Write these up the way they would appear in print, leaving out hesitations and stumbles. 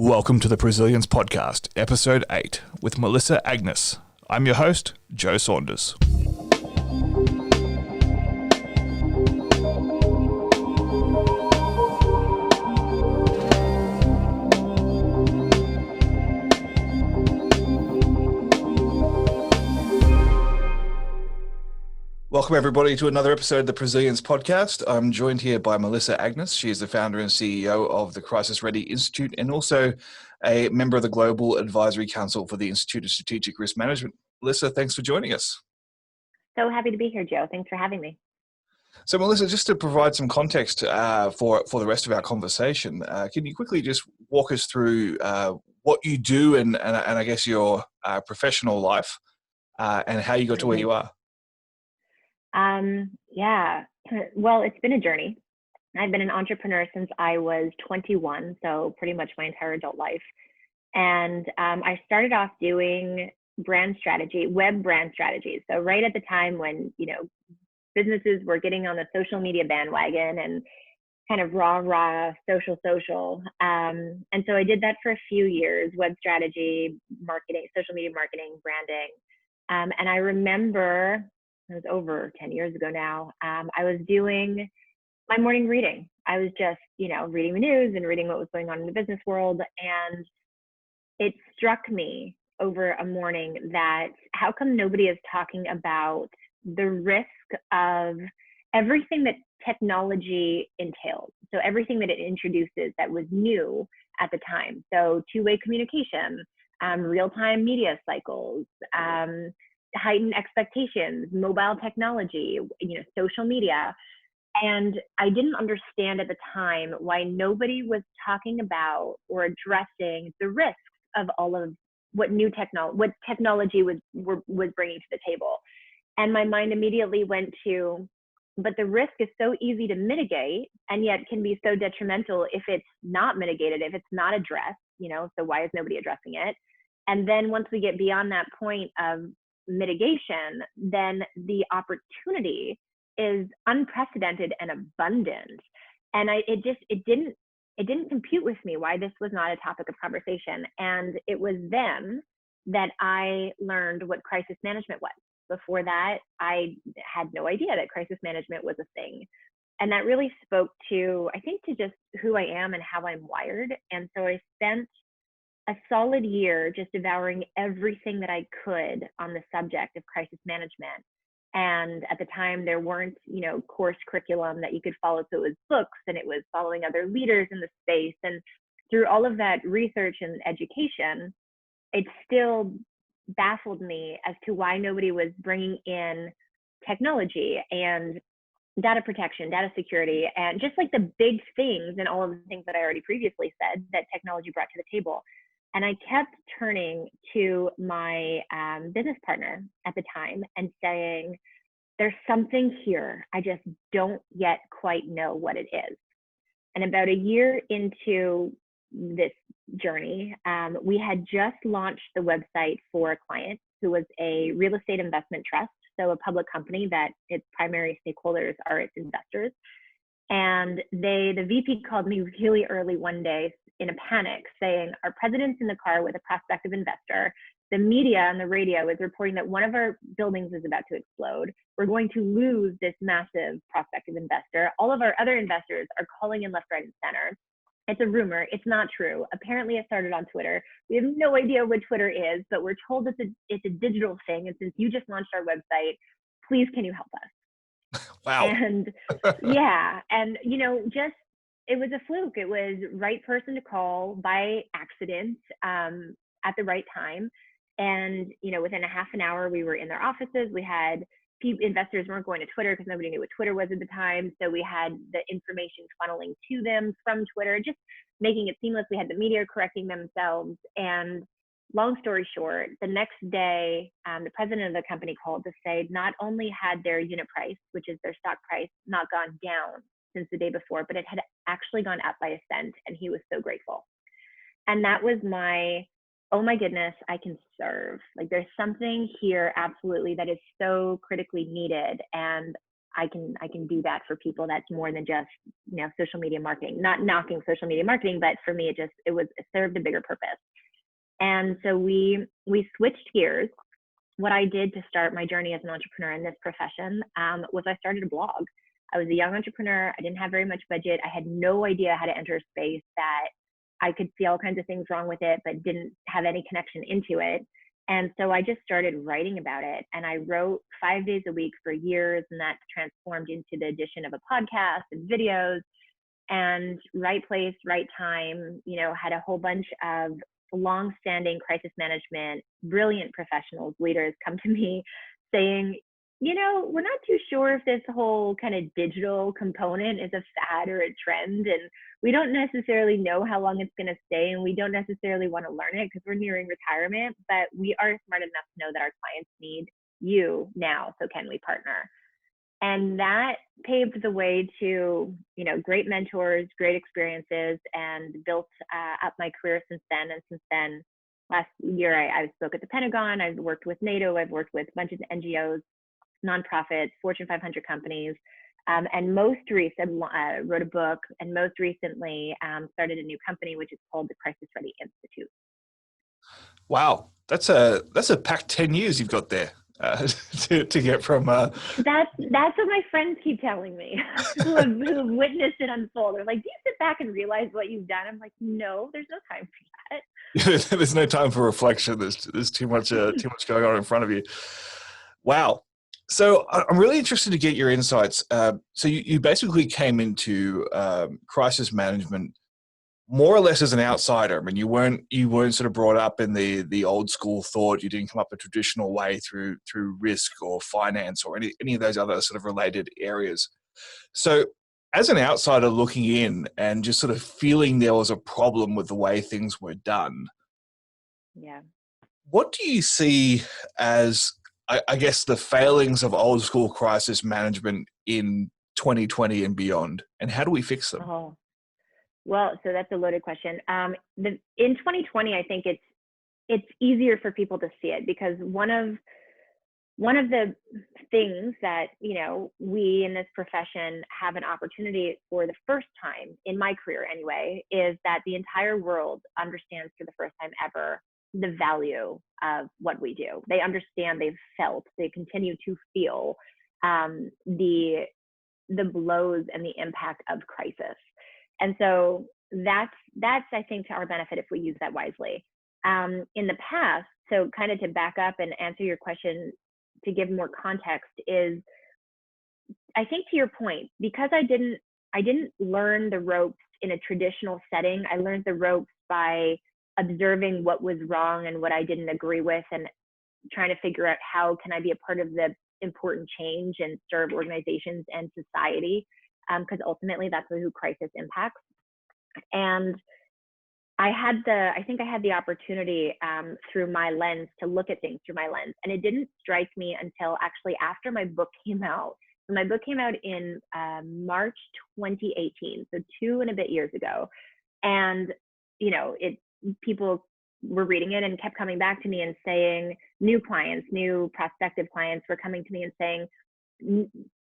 Welcome to the Presilience podcast, Ep.8, with Melissa Agnes. I'm your host, Joe Saunders. Welcome, everybody, to another episode of the Presilience podcast. I'm joined here by Melissa Agnes. She is the founder and CEO of the Crisis Ready Institute and also a member of the Global Advisory Council for the Institute of Strategic Risk Management. Melissa, thanks for joining us. So happy to be here, Joe. Thanks for having me. So, Melissa, just to provide some context for the rest of our conversation, can you quickly just walk us through what you do and I guess your professional life and how you got to where you are? Well, it's been a journey. I've been an entrepreneur since I was 21, so pretty much my entire adult life. And I started off doing brand strategy, web brand strategy. So right at the time when, businesses were getting on the social media bandwagon and kind of raw, social. And so I did that for a few years, web strategy, marketing, social media marketing, branding. And I remember, it was over 10 years ago now, I was doing my morning reading. I was just, reading the news and reading what was going on in the business world. And it struck me over a morning that how come nobody is talking about the risk of everything that technology entails? So everything that it introduces that was new at the time. So two-way communication, real-time media cycles, heightened expectations, mobile technology, social media. And I didn't understand at the time why nobody was talking about or addressing the risks of all of what technology was bringing to the table. And my mind immediately went to, but the risk is so easy to mitigate and yet can be so detrimental if it's not mitigated, if it's not addressed, so why is nobody addressing it? And then once we get beyond that point of mitigation, then the opportunity is unprecedented and abundant. And it didn't compute with me why this was not a topic of conversation. And it was then that I learned what crisis management was. Before that, I had no idea that crisis management was a thing. And that really spoke to, I think, to just who I am and how I'm wired. And so I spent a solid year just devouring everything that I could on the subject of crisis management. And at the time, there weren't, course curriculum that you could follow. So it was books and it was following other leaders in the space. And through all of that research and education, it still baffled me as to why nobody was bringing in technology and data protection, data security, and just like the big things and all of the things that I already previously said that technology brought to the table. And I kept turning to my business partner at the time and saying, there's something here. I just don't yet quite know what it is. And about a year into this journey, we had just launched the website for a client who was a real estate investment trust, so a public company that its primary stakeholders are its investors. And the VP called me really early one day in a panic saying, our president's in the car with a prospective investor. The media on the radio is reporting that one of our buildings is about to explode. We're going to lose this massive prospective investor. All of our other investors are calling in left, right, and center. It's a rumor. It's not true. Apparently it started on Twitter. We have no idea what Twitter is, but we're told it's a digital thing. And since you just launched our website, please, can you help us? Wow. And yeah. And, it was a fluke. It was right person to call by accident at the right time. And, within a half an hour, we were in their offices. We had investors weren't going to Twitter because nobody knew what Twitter was at the time. So we had the information funneling to them from Twitter, just making it seamless. We had the media correcting themselves. And long story short, the next day, the president of the company called to say not only had their unit price, which is their stock price, not gone down since the day before, but it had actually gone up by a cent. And he was so grateful. And that was oh my goodness, I can serve. Like there's something here absolutely that is so critically needed. And I can do that for people. That's more than just, social media marketing. Not knocking social media marketing, but for me, it served a bigger purpose. And so we switched gears. What I did to start my journey as an entrepreneur in this profession was I started a blog. I was a young entrepreneur. I didn't have very much budget. I had no idea how to enter a space that I could see all kinds of things wrong with it, but didn't have any connection into it. And so I just started writing about it. And I wrote 5 days a week for years, and that transformed into the addition of a podcast and videos. And right place, right time, had a whole bunch of long-standing crisis management, brilliant professionals, leaders come to me saying, we're not too sure if this whole kind of digital component is a fad or a trend, and we don't necessarily know how long it's going to stay, and we don't necessarily want to learn it because we're nearing retirement, but we are smart enough to know that our clients need you now, so can we partner? And that paved the way to, great mentors, great experiences, and built up my career since then. And since then, last year, I spoke at the Pentagon. I've worked with NATO. I've worked with a bunch of NGOs, nonprofits, Fortune 500 companies, and most recently wrote a book, and most recently started a new company, which is called the Crisis Ready Institute. Wow, that's a packed 10 years you've got there. To get from that's what my friends keep telling me who have witnessed it unfold. They're like, do you sit back and realize what you've done? I'm like, no, there's no time for that. There's no time for reflection. There's too much going on in front of you. Wow. So I'm really interested to get your insights. So you basically came into crisis management more or less as an outsider. I mean, you weren't sort of brought up in the old school thought. You didn't come up a traditional way through risk or finance or any of those other sort of related areas. So as an outsider looking in and just sort of feeling there was a problem with the way things were done. Yeah. What do you see as, I guess, the failings of old school crisis management in 2020 and beyond, and how do we fix them? Oh. Well, so that's a loaded question. In 2020, I think it's easier for people to see it because one of the things that we in this profession have an opportunity for the first time in my career anyway is that the entire world understands for the first time ever the value of what we do. They understand, they've felt, they continue to feel the blows and the impact of crisis. And so that's I think to our benefit if we use that wisely. In the past, so kind of to back up and answer your question to give more context is, I think to your point, because I didn't learn the ropes in a traditional setting. I learned the ropes by observing what was wrong and what I didn't agree with, and trying to figure out how can I be a part of the important change and serve organizations and society. Because ultimately that's who crisis impacts. And I think I had the opportunity through my lens to look at things through my lens. And it didn't strike me until actually after my book came out. So my book came out in March 2018, so 2 and a bit years ago. And, people were reading it and kept coming back to me and saying, new prospective clients were coming to me and saying,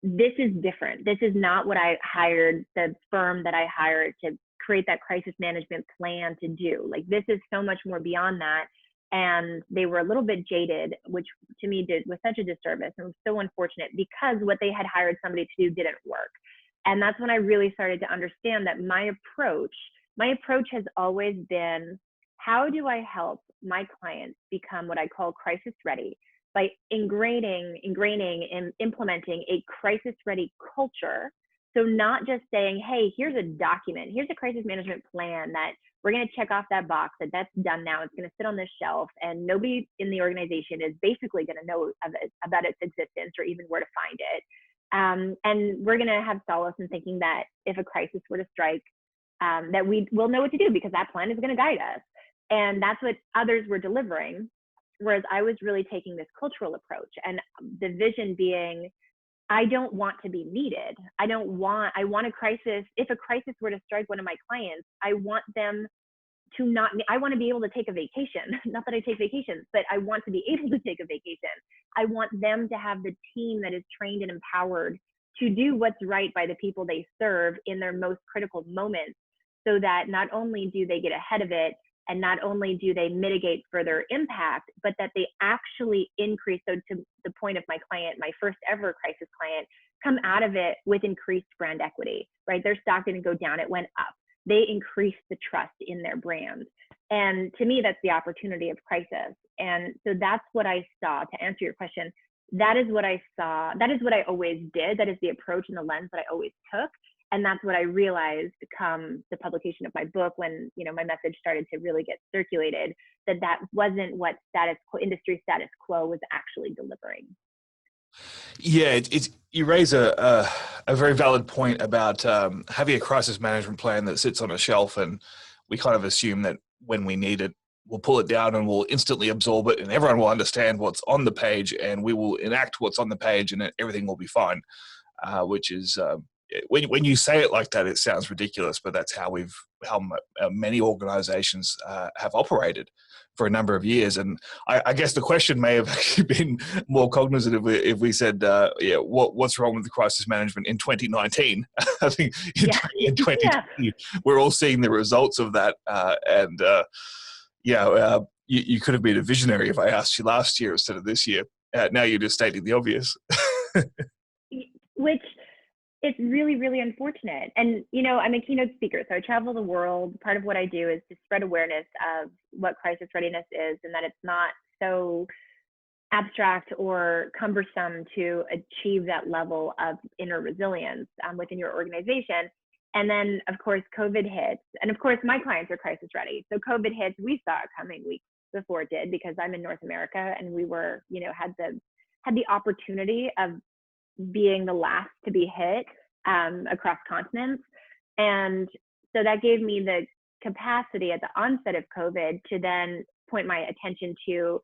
this is different. This is not what I hired the firm that I hired to create that crisis management plan to do. Like, this is so much more beyond that. And they were a little bit jaded, which to me was such a disservice and was so unfortunate because what they had hired somebody to do didn't work. And that's when I really started to understand that my approach has always been, how do I help my clients become what I call crisis ready by ingraining and implementing a crisis ready culture. So not just saying, hey, here's a document, here's a crisis management plan that we're going to check off that box, that's done now, it's going to sit on this shelf, and nobody in the organization is basically going to know about its existence or even where to find it. And we're going to have solace in thinking that if a crisis were to strike, that we will know what to do because that plan is going to guide us. And that's what others were delivering. Whereas I was really taking this cultural approach, and the vision being, I don't want to be needed. I want a crisis. If a crisis were to strike one of my clients, I want them to I want to be able to take a vacation. Not that I take vacations, but I want to be able to take a vacation. I want them to have the team that is trained and empowered to do what's right by the people they serve in their most critical moments, so that not only do they get ahead of it, and not only do they mitigate further impact, but that they actually increase. So to the point of my client, my first ever crisis client, come out of it with increased brand equity, right? Their stock didn't go down, it went up. They increased the trust in their brand. And to me, that's the opportunity of crisis. And so that's what I saw. To answer your question, that is what I saw. That is what I always did. That is the approach and the lens that I always took. And that's what I realized come the publication of my book, when, you know, my message started to really get circulated, that that wasn't what industry status quo was actually delivering. Yeah, you raise a very valid point about having a crisis management plan that sits on a shelf, and we kind of assume that when we need it, we'll pull it down and we'll instantly absorb it, and everyone will understand what's on the page, and we will enact what's on the page, and everything will be fine. Which is when you say it like that, it sounds ridiculous, but that's how many organizations have operated for a number of years. And I guess the question may have actually been more cognizant if we said, what's wrong with the crisis management in 2019? I think in 2020, we're all seeing the results of that. You could have been a visionary if I asked you last year instead of this year. Now you're just stating the obvious. Which is really, really unfortunate. And, you know, I'm a keynote speaker, so I travel the world. Part of what I do is to spread awareness of what crisis readiness is, and that it's not so abstract or cumbersome to achieve that level of inner resilience within your organization. And then, of course, COVID hits. And of course, my clients are crisis ready. So COVID hits, we saw it coming weeks before it did, because I'm in North America, and we were, you know, had the opportunity of being the last to be hit across continents. And so that gave me the capacity at the onset of COVID to then point my attention to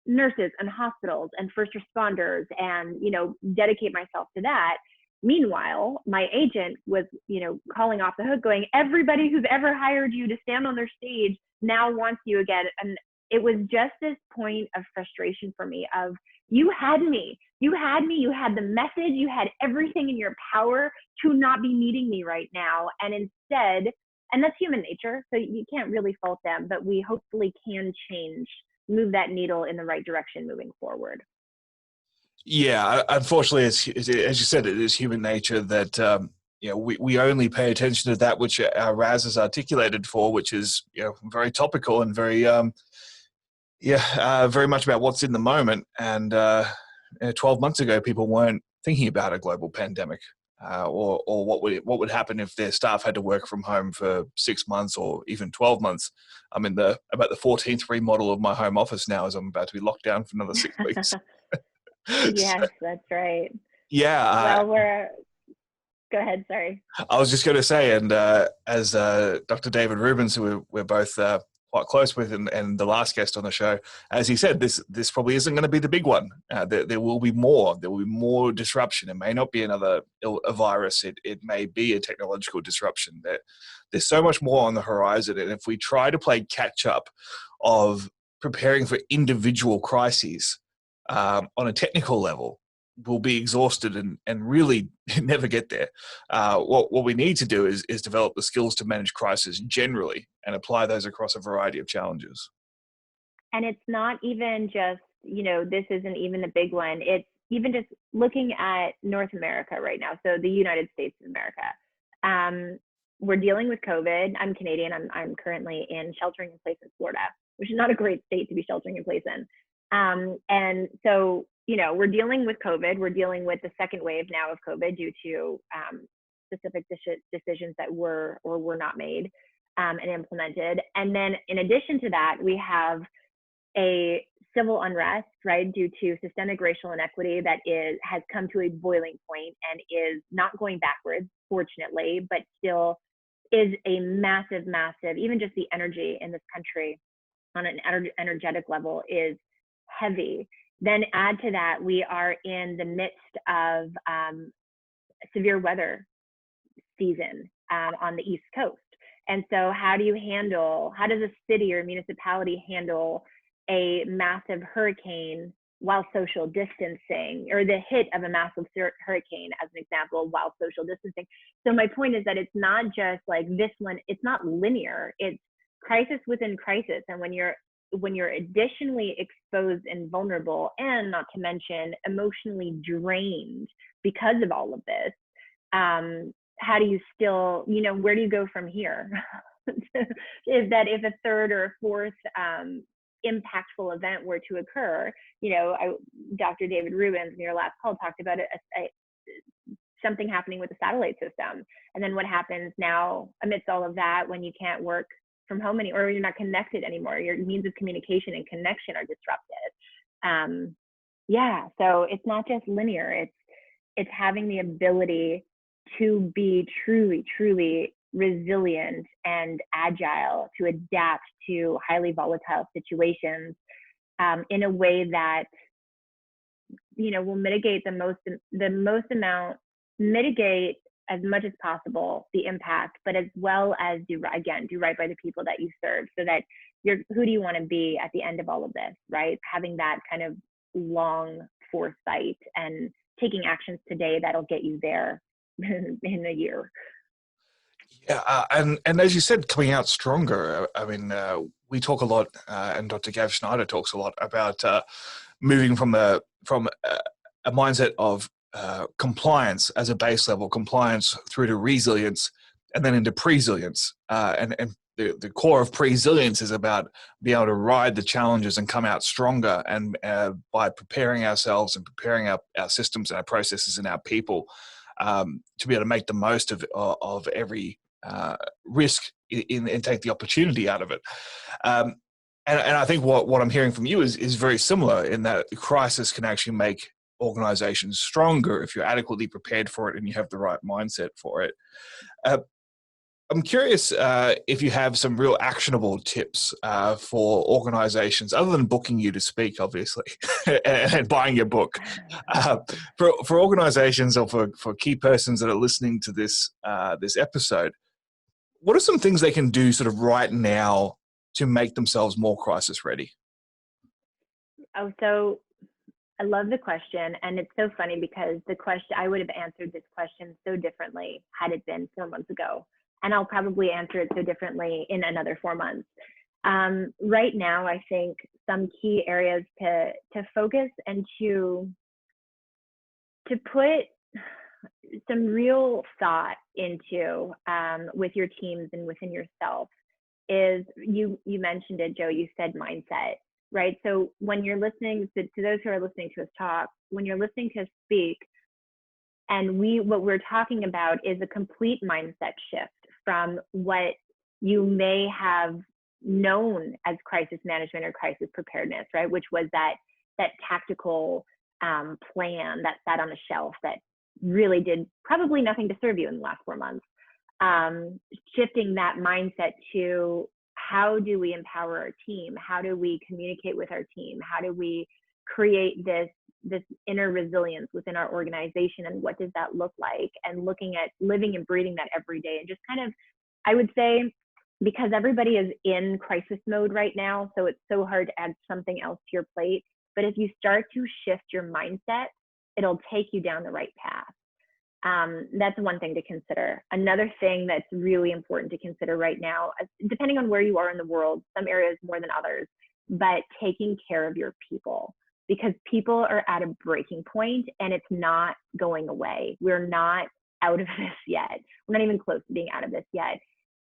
nurses and hospitals and first responders, and, you know, dedicate myself to that. Meanwhile, my agent was, you know, calling off the hook, going, everybody who's ever hired you to stand on their stage now wants you again. And it was just this point of frustration for me of, you had me, you had the message, you had everything in your power to not be meeting me right now. And instead, and that's human nature, so you can't really fault them, but we hopefully can move that needle in the right direction moving forward. Yeah, unfortunately, as you said, it is human nature that we only pay attention to that which our RAS is articulated for, which is, you know, very topical and very very much about what's in the moment. And 12 months ago, people weren't thinking about a global pandemic or what would happen if their staff had to work from home for 6 months or even 12 months. I'm in about the 14th remodel of my home office now, as I'm about to be locked down for another 6 weeks. Yes, that's right. Yeah. Go ahead, sorry. I was just going to say, and as Dr. David Rubens, who we're both quite close with, and the last guest on the show, as he said, this probably isn't going to be the big one. There will be more. There will be more disruption. It may not be a virus. It may be a technological disruption. There's so much more on the horizon, and if we try to play catch up of preparing for individual crises on a technical level, we'll be exhausted and really never get there. What we need to do is develop the skills to manage crisis generally and apply those across a variety of challenges. And it's not even just, you know, this isn't even the big one. It's even just looking at North America right now. So the United States of America. We're dealing with COVID. I'm Canadian. I'm currently in sheltering in place in Florida, which is not a great state to be sheltering in place in. And so, you know, we're dealing with COVID. We're dealing with the second wave now of COVID due to specific decisions that were or were not made and implemented. And then in addition to that, we have a civil unrest, right, due to systemic racial inequity that has come to a boiling point and is not going backwards, fortunately, but still is a massive, even just the energy in this country on an energetic level is heavy. Then add to that, we are in the midst of severe weather season on the East Coast. And so how does a city or municipality handle a massive hurricane while social distancing, or the hit of a massive hurricane as an example while social distancing. So my point is that it's not just like this one, it's not linear, it's crisis within crisis. And when you're additionally exposed and vulnerable, and not to mention emotionally drained because of all of this, how do you still, where do you go from here? If a third or a fourth impactful event were to occur, Dr. David Rubens in your last call talked about something happening with the satellite system. And then what happens now amidst all of that when you can't work from home anymore, or you're not connected anymore, your means of communication and connection are disrupted. So it's not just linear, it's having the ability to be truly, truly resilient and agile, to adapt to highly volatile situations in a way that will mitigate mitigate as much as possible the impact, but as well as do right by the people that you serve, so that who do you want to be at the end of all of this, right? Having that kind of long foresight and taking actions today that'll get you there in a year. Yeah, and as you said, coming out stronger. I mean, we talk a lot, and Dr. Gav Schneider talks a lot about moving from a mindset of compliance as a base level, compliance through to resilience, and then into presilience. And the core of presilience is about being able to ride the challenges and come out stronger, and by preparing ourselves and preparing our systems and our processes and our people to be able to make the most of every risk and take the opportunity out of it. And I think what I'm hearing from you is very similar, in that crisis can actually make organizations stronger if you're adequately prepared for it and you have the right mindset for it. I'm curious if you have some real actionable tips for organizations, other than booking you to speak, obviously, and buying your book. For organizations, or for key persons that are listening to this episode, what are some things they can do sort of right now to make themselves more crisis ready? Oh, so I love the question. And it's so funny because I would have answered this question so differently had it been 4 months ago. And I'll probably answer it so differently in another 4 months. Right now, I think some key areas to focus and to put some real thought into with your teams and within yourself is, you mentioned it, Joe, you said mindset, right? So when you're listening to those who are listening to us talk, when you're listening to us speak, and what we're talking about is a complete mindset shift from what you may have known as crisis management or crisis preparedness, right? Which was that tactical plan that sat on a shelf that really did probably nothing to serve you in the last 4 months. Shifting that mindset to, how do we empower our team? How do we communicate with our team? How do we create this inner resilience within our organization, and what does that look like? And looking at living and breathing that every day, and just kind of, I would say, because everybody is in crisis mode right now, so it's so hard to add something else to your plate. But if you start to shift your mindset, it'll take you down the right path. That's one thing to consider. Another thing that's really important to consider right now, depending on where you are in the world, some areas more than others, but taking care of your people, because people are at a breaking point and it's not going away. We're not out of this yet. We're not even close to being out of this yet.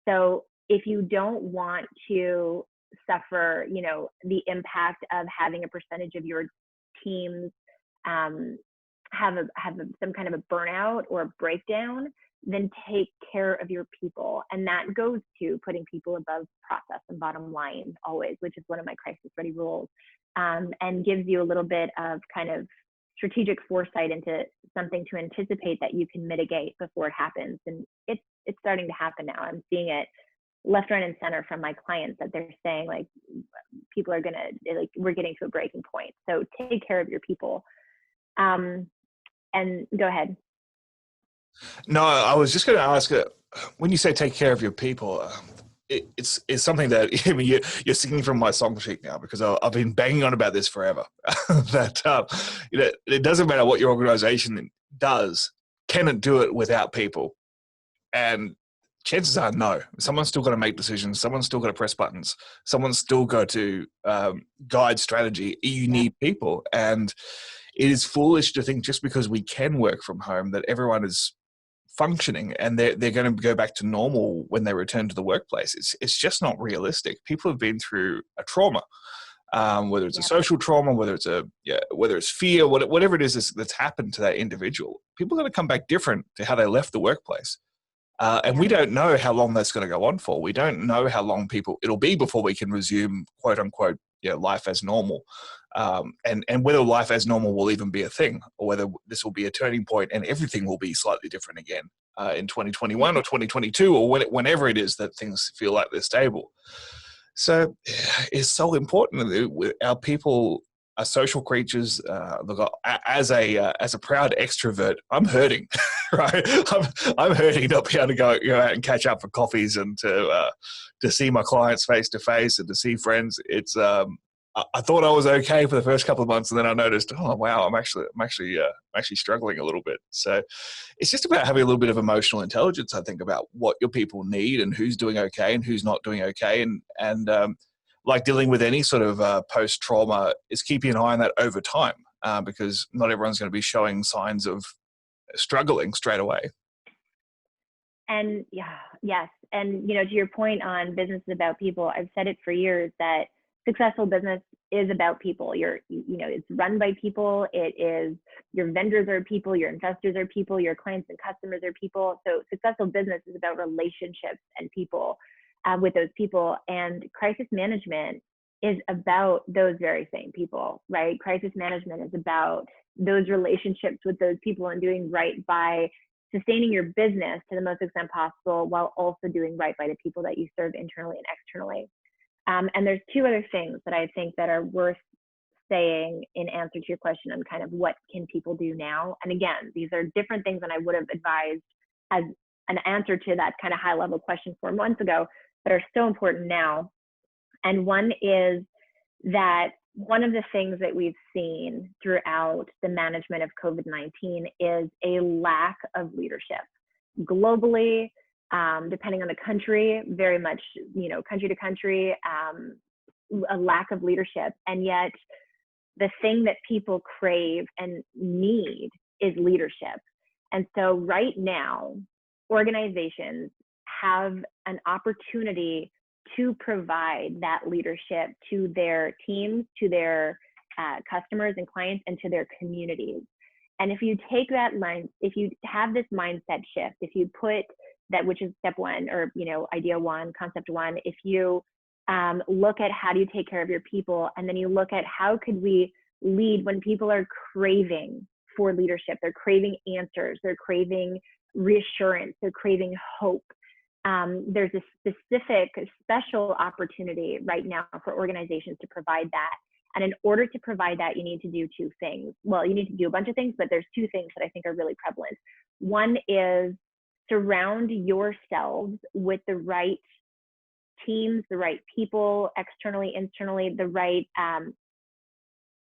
So if you don't want to suffer, the impact of having a percentage of your teams have some kind of a burnout or a breakdown, then take care of your people. And that goes to putting people above process and bottom line always, which is one of my crisis ready rules, and gives you a little bit of kind of strategic foresight into something to anticipate that you can mitigate before it happens. And it's starting to happen now. I'm seeing it left, right, and center from my clients, that they're saying, like, people are we're getting to a breaking point. So take care of your people. And go ahead. No, I was just going to ask, when you say take care of your people, it's something that, I mean, you're singing from my song sheet now, because I've been banging on about this forever. That it doesn't matter what your organization does, can it do it without people? And chances are no. Someone's still got to make decisions. Someone's still got to press buttons. Someone's still got to guide strategy. You need people, and it is foolish to think just because we can work from home that everyone is functioning and they're going to go back to normal when they return to the workplace. It's just not realistic. People have been through a trauma, whether it's a social trauma, whether it's fear, whatever it is that's happened to that individual. People are going to come back different to how they left the workplace. And we don't know how long that's going to go on for. We don't know how long it'll be before we can resume, quote unquote, life as normal. And whether life as normal will even be a thing, or whether this will be a turning point and everything will be slightly different again in 2021 or 2022, or whenever it is that things feel like they're stable. So it's so important that our people are social creatures. Look, as a proud extrovert, I'm hurting, right? I'm hurting not being able to go out and catch up for coffees and to see my clients face to face and to see friends. It's I thought I was okay for the first couple of months, and then I noticed, oh wow, I'm actually struggling a little bit. So it's just about having a little bit of emotional intelligence, I think, about what your people need and who's doing okay and who's not doing okay, and like dealing with any sort of post-trauma is keeping an eye on that over time, because not everyone's going to be showing signs of struggling straight away. And yes. And, to your point on business is about people, I've said it for years that successful business is about people. It's run by people. It is, your vendors are people, your investors are people, your clients and customers are people. So successful business is about relationships and people with those people. And crisis management is about those very same people, right? Crisis management is about those relationships with those people and doing right by sustaining your business to the most extent possible, while also doing right by the people that you serve internally and externally. And there's two other things that I think that are worth saying in answer to your question on kind of what can people do now. And again, these are different things than I would have advised as an answer to that kind of high level question 4 months ago, but are so important now. And one is that one of the things that we've seen throughout the management of COVID-19 is a lack of leadership globally, depending on the country, very much, country to country, a lack of leadership. And yet the thing that people crave and need is leadership. And so right now, organizations have an opportunity to provide that leadership to their teams, to their customers and clients, and to their communities. And if you take that line, if you have this mindset shift, if you put that, which is step one, or idea one, concept one, if you look at how do you take care of your people, and then you look at how could we lead when people are craving for leadership, they're craving answers, they're craving reassurance, they're craving hope. There's a specific, special opportunity right now for organizations to provide that. And in order to provide that, you need to do two things. Well, you need to do a bunch of things, but there's two things that I think are really prevalent. One is surround yourselves with the right teams, the right people, externally, internally, the right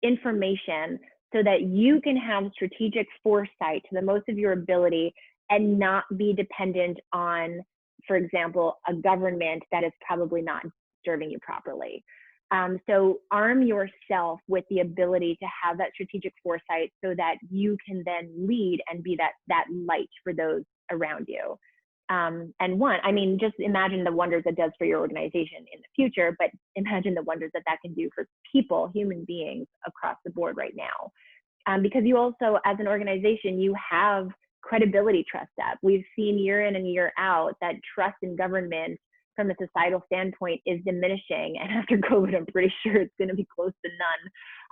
information, so that you can have strategic foresight to the most of your ability and not be dependent on, for example, a government that is probably not serving you properly. So arm yourself with the ability to have that strategic foresight so that you can then lead and be that light for those around you. And just imagine the wonders that does for your organization in the future, but imagine the wonders that can do for people, human beings across the board right now. Because you also, as an organization, you have credibility trust up. We've seen year in and year out that trust in government from a societal standpoint is diminishing. And after COVID, I'm pretty sure it's going to be close to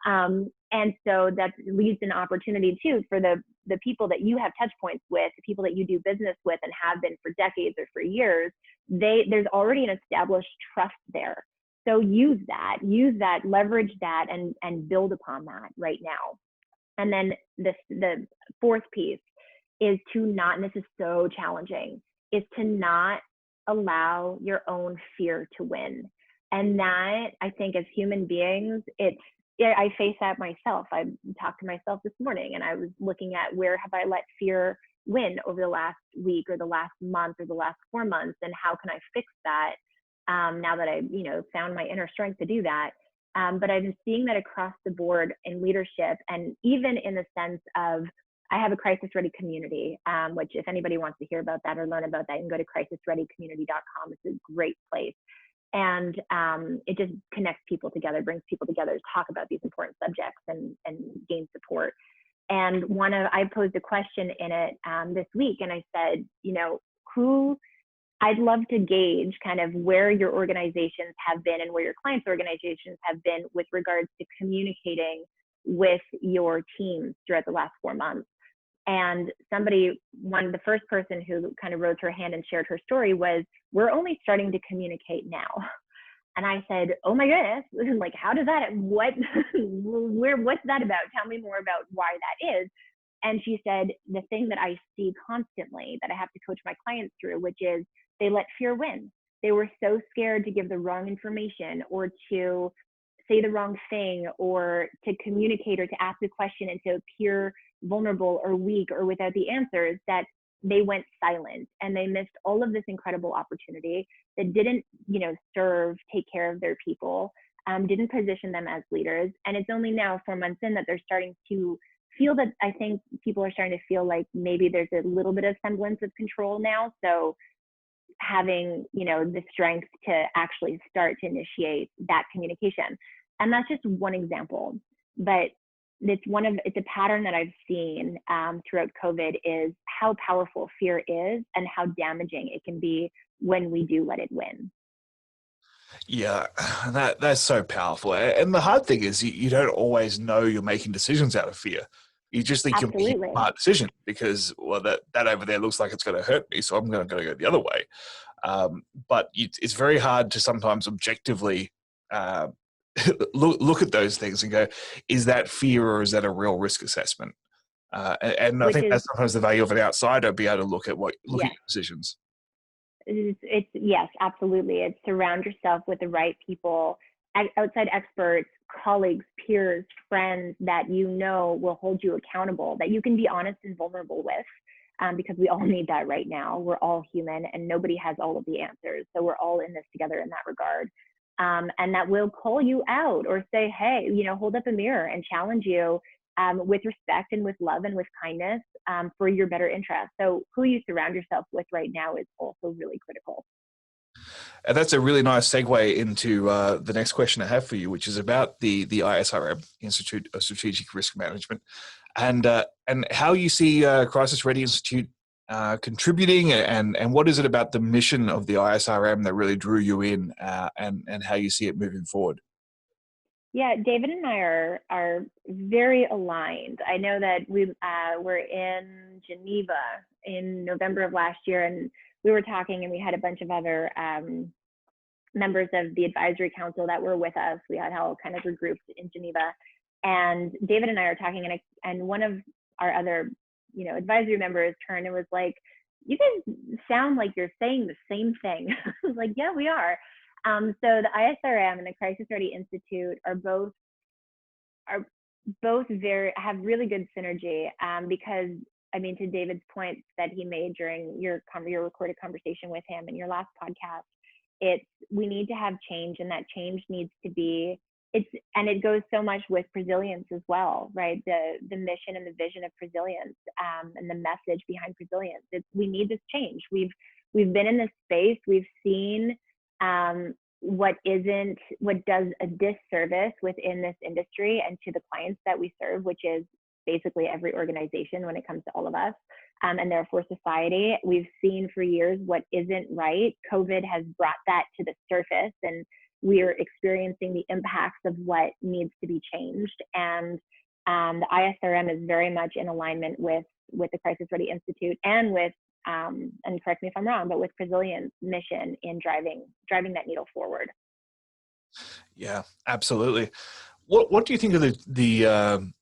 none. And so that leads an opportunity too for the people that you have touch points with, the people that you do business with and have been for decades or for years, there's already an established trust there. So use that, leverage that, and build upon that right now. And then the fourth piece is to not, and this is so challenging, is to not allow your own fear to win. And that, I think, as human beings, I face that myself. I talked to myself this morning, and I was looking at where have I let fear win over the last week or the last month or the last 4 months, and how can I fix that now that I, found my inner strength to do that. But I've been seeing that across the board in leadership, and even in the sense of, I have a Crisis Ready community, which if anybody wants to hear about that or learn about that, you can go to crisisreadycommunity.com. It's a great place. And it just connects people together, brings people together to talk about these important subjects and gain support. And I posed a question in it this week, and I said, I'd love to gauge kind of where your organizations have been and where your clients' organizations have been with regards to communicating with your teams throughout the last 4 months. And the first person who kind of rose her hand and shared her story was, we're only starting to communicate now. And I said, oh my goodness, like, how does that, what's that about? Tell me more about why that is. And she said, the thing that I see constantly that I have to coach my clients through, which is they let fear win. They were so scared to give the wrong information or to say the wrong thing or to communicate or to ask a question and to appear vulnerable or weak or without the answers, that they went silent, and they missed all of this incredible opportunity that didn't, take care of their people, didn't position them as leaders. And it's only now 4 months in that they're starting to feel that, I think people are starting to feel like maybe there's a little bit of semblance of control now. So having, the strength to actually start to initiate that communication. And that's just one example, but it's a pattern that I've seen throughout COVID, is how powerful fear is and how damaging it can be when we do let it win. Yeah, that's so powerful. And the hard thing is you don't always know you're making decisions out of fear. You just think you're making a smart decision because, well, that over there looks like it's going to hurt me, so I'm going to go the other way. But it's very hard to sometimes objectively look at those things and go, is that fear or is that a real risk assessment? And I think that's sometimes the value of an outsider, be able to look at your decisions. It's yes, absolutely. It's surround yourself with the right people, outside experts, colleagues, peers, friends that will hold you accountable, that you can be honest and vulnerable with, because we all need that right now. We're all human and nobody has all of the answers. So we're all in this together in that regard. And that will call you out or say, hey, hold up a mirror and challenge you with respect and with love and with kindness for your better interest. So who you surround yourself with right now is also really critical. And that's a really nice segue into the next question I have for you, which is about the ISRM, Institute of Strategic Risk Management, and how you see Crisis Ready Institute contributing, and what is it about the mission of the ISRM that really drew you in, and how you see it moving forward? Yeah, David and I are very aligned. I know that we were in Geneva in November of last year, and we were talking, and we had a bunch of other members of the advisory council that were with us. We had all kind of regrouped in Geneva, and David and I are talking, and one of our other advisory members turned and was like, "You guys sound like you're saying the same thing." I was like, "Yeah, we are." So the ISRM and the Crisis Ready Institute are both have really good synergy, because to David's point that he made during your recorded conversation with him in your last podcast, we need to have change, and that change needs to be and it goes so much with Presilience as well, right? The mission and the vision of Presilience, and the message behind Presilience. We need this change. We've been in this space. We've seen what does a disservice within this industry and to the clients that we serve, which is basically every organization when it comes to all of us, and therefore society. We've seen for years what isn't right. COVID has brought that to the surface, and we're experiencing the impacts of what needs to be changed. And the ISRM is very much in alignment with the Crisis Ready Institute and with and correct me if I'm wrong, but with Presilience mission in driving that needle forward. Yeah, absolutely. What do you think of the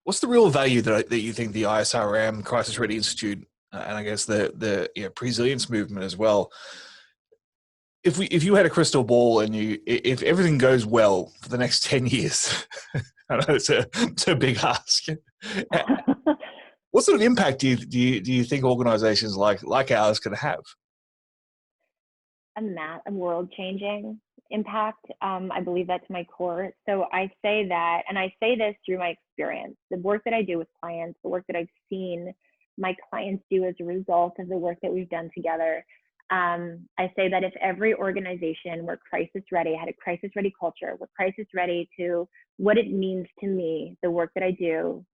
what's the real value that you think the ISRM, Crisis Ready Institute, and I guess the Presilience movement as well if you had a crystal ball and if everything goes well for the next 10 years, I know it's a big ask. What sort of impact do you think organizations like ours can have? A world-changing impact. I believe that's my core. So I say that, and I say this through my experience, the work that I do with clients, the work that I've seen my clients do as a result of the work that we've done together. I say that if every organization were crisis ready, had a crisis ready culture, were crisis ready to what it means to me, the work that I do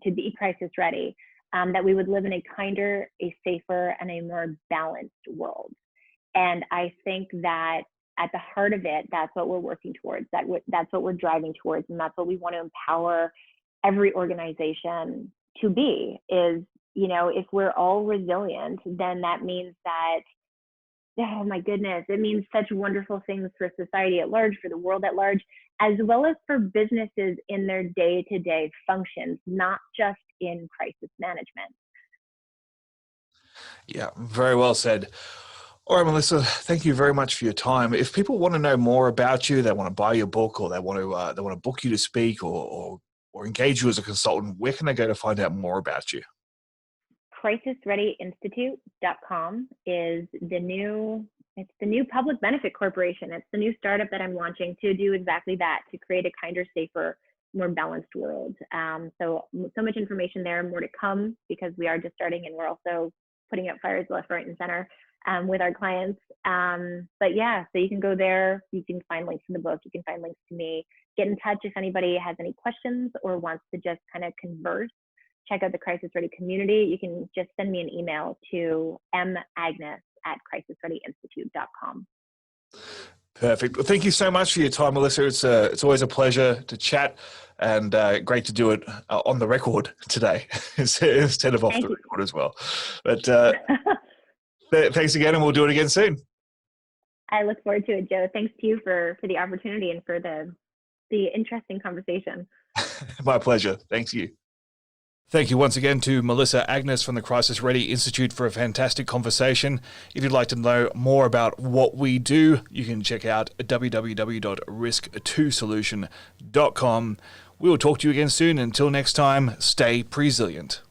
to be crisis ready, that we would live in a kinder, a safer, and a more balanced world. And I think that at the heart of it, that's what we're working towards, that's what we're driving towards, and that's what we want to empower every organization to be is, if we're all resilient, then that means that, oh my goodness, it means such wonderful things for society at large, for the world at large, as well as for businesses in their day-to-day functions, not just in crisis management. Yeah, very well said. All right, Melissa, thank you very much for your time. If people want to know more about you, they want to buy your book, or they want to book you to speak, or engage you as a consultant, where can they go to find out more about you? CrisisReadyInstitute.com is the new public benefit corporation. It's the new startup that I'm launching to do exactly that, to create a kinder, safer, more balanced world. So much information there, more to come, because we are just starting and we're also putting out fires left, right, and center with our clients. But yeah, so you can go there. You can find links in the book. You can find links to me. Get in touch if anybody has any questions or wants to just kind of converse. Check out the Crisis Ready community. You can just send me an email to Agnes@crisisreadyinstitute.com. Perfect. Well, thank you so much for your time, Melissa. It's always a pleasure to chat, and great to do it on the record today instead of off the record as well. But thanks again, and we'll do it again soon. I look forward to it, Joe. Thanks to you for the opportunity and for the interesting conversation. My pleasure. Thanks you. Thank you once again to Melissa Agnes from the Crisis Ready Institute for a fantastic conversation. If you'd like to know more about what we do, you can check out www.risk2solution.com. We will talk to you again soon. Until next time, stay presilient.